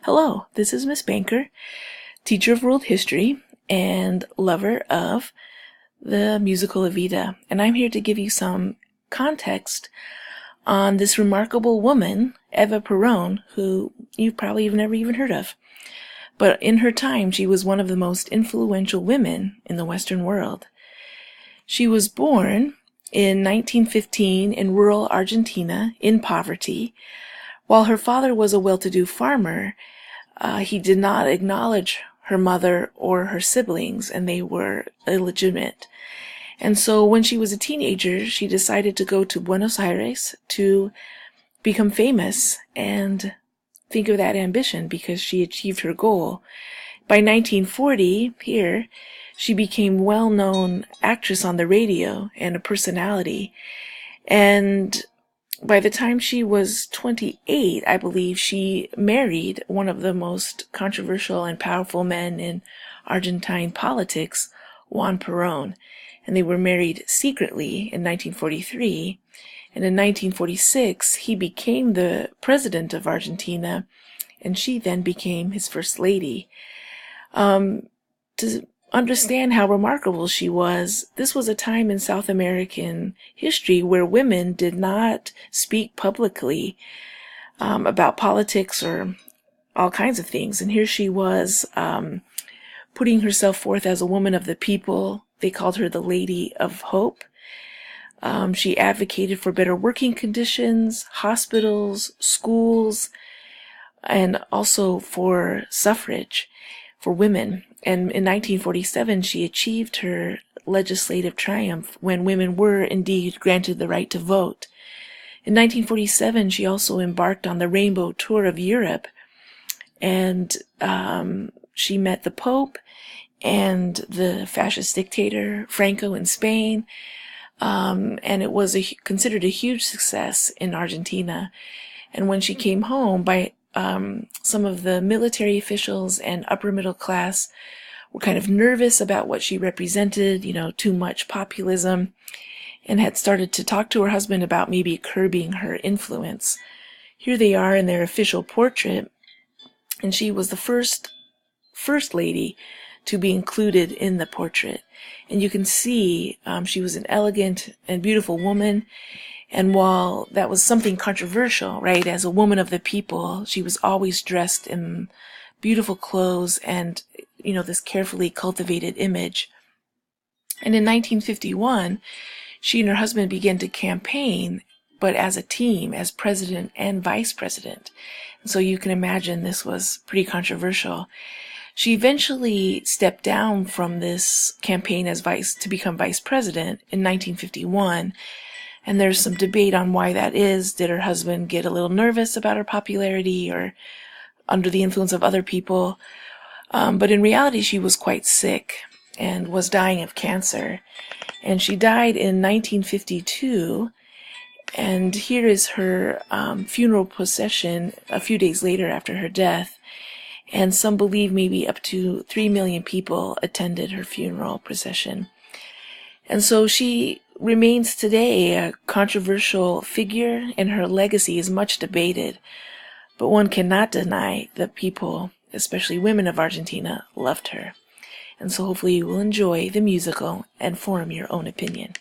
Hello, this is Miss Banker, teacher of world history and lover of the musical Evita, and I'm here to give you some context on this remarkable woman, Eva Peron, who you've probably never even heard of. But in her time, she was one of the most influential women in the Western world. She was born in 1915 in rural Argentina in poverty. While her father was a well-to-do farmer, he did not acknowledge her mother or her siblings, and they were illegitimate. And so when she was a teenager, she decided to go to Buenos Aires to become famous and think of that ambition because she achieved her goal. By 1940, here, she became well-known actress on the radio and a personality. And by the time she was 28, I believe, she married one of the most controversial and powerful men in Argentine politics, Juan Perón. And they were married secretly in 1943. And in 1946, he became the president of Argentina, and she then became his first lady. To understand how remarkable she was, this was a time in South American history where women did not speak publicly about politics or all kinds of things. And here she was putting herself forth as a woman of the people. They called her the Lady of Hope. She advocated for better working conditions, hospitals, schools, and also for suffrage for women. And in 1947, she achieved her legislative triumph when women were indeed granted the right to vote. In 1947, she also embarked on the Rainbow Tour of Europe, and she met the Pope and the fascist dictator Franco in Spain, and it was considered a huge success in Argentina. And when she came home, some of the military officials and upper middle class were kind of nervous about what she represented, too much populism, and had started to talk to her husband about maybe curbing her influence. Here they are in their official portrait, and she was the first lady to be included in the portrait. And you can see she was an elegant and beautiful woman. And while that was something controversial, right, as a woman of the people, she was always dressed in beautiful clothes and, this carefully cultivated image. And in 1951, she and her husband began to campaign, but as a team, as president and vice president. And so you can imagine this was pretty controversial. She eventually stepped down from this campaign to become vice president in 1951. And there's some debate on why that is. Did her husband get a little nervous about her popularity or under the influence of other people? But in reality, she was quite sick and was dying of cancer. And she died in 1952. And here is her funeral procession a few days later after her death. And some believe maybe up to 3 million people attended her funeral procession. And so she remains today a controversial figure, and her legacy is much debated. But one cannot deny that people, especially women of Argentina, loved her. And so hopefully you will enjoy the musical and form your own opinion.